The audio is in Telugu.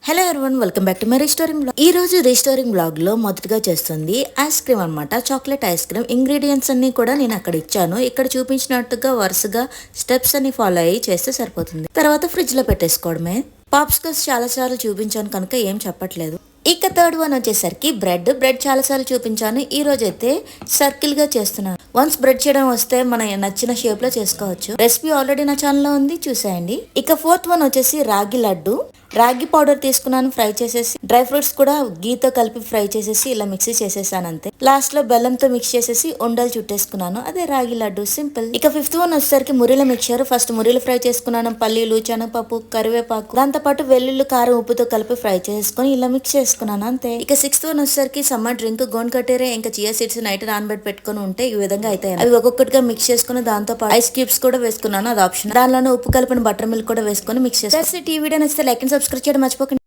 Hello everyone, welcome back to my restoring blog. ఈ రోజు రీస్టోరింగ్ బ్లాగ్ లో మొదటగా చేస్తుంది ఐస్ క్రీమ్ అనమాట. Chocolate ice cream. ఇంగ్రీడియంట్స్ అన్ని కూడా నేను అక్కడ ఇచ్చాను. ఇక్కడ చూపించినట్టుగా వరుసగా స్టెప్స్ అన్ని ఫాలో అయ్యి చేస్తే సరిపోతుంది. తర్వాత ఫ్రిడ్జ్ లో పెట్టేసుకోవడమే. పాప్స్కర్స్ చాలా సార్లు చూపించాను కనుక ఏం చెప్పట్లేదు. ఇక థర్డ్ వన్ వచ్చేసరికి బ్రెడ్ చాలా సార్లు చూపించాను. ఈ రోజు అయితే సర్కిల్ గా చేస్తున్నాను. వన్స్ బ్రెడ్ చేయడం వస్తే మన నచ్చిన షేప్ లో చేసుకోవచ్చు. రెసిపీ ఆల్రెడీ నా ఛానల్ లో ఉంది, చూసేయండి. ఇక ఫోర్త్ వన్ వచ్చేసి రాగి లడ్డు. రాగి పౌడర్ తీసుకున్నాను, ఫ్రై చేసేసి డ్రై ఫ్రూట్స్ కూడా గీతో కలిపి ఫ్రై చేసేసి ఇలా మిక్సీ చేసేసాను అంతే. లాస్ట్ లో బెల్లంతో మిక్స్ చేసేసి ఉండలు చుట్టేసుకున్నాను. అదే రాగి లడ్డు, సింపుల్. ఇక ఫిఫ్త్ వన్ వచ్చేసరికి మురిల మిక్చర్. ఫస్ట్ మురిలు ఫ్రై చేసుకున్నాను, పల్లీలు, శనగపప్పు, కరివేపాకు, దాంతో పాటు వెల్లుల్లి, కారం, ఉప్పుతో కలిపి ఫ్రై చేసుకుని ఇలా మిక్స్ చేసుకున్నాను అంతే. ఇక సిక్స్త్ వన్ వచ్చేసరికి సమ్మర్ డ్రింక్ గోన్ కట్టేరే ఇంకా చియా సీడ్స్ నైట్ నానబెట్టి పెట్టుకుని ఉంటే ఈ విధంగా అయితే అవి ఒక్కొక్కటిగా మిక్స్ చేసుకుని దాంతో పాటు ఐస్ క్యూబ్స్ కూడా వేసుకున్నాను, అది ఆప్షన్. దానిలోనే ఉప్పు కలిపిన బటర్ మిల్క్ కూడా వేసుకుని మిక్స్ చేస్తాను. ఈ వీడియో నచ్చితే లైక్ అండ్ సబ్స్క్రైబ్ చేయడం మర్చిపోకండి.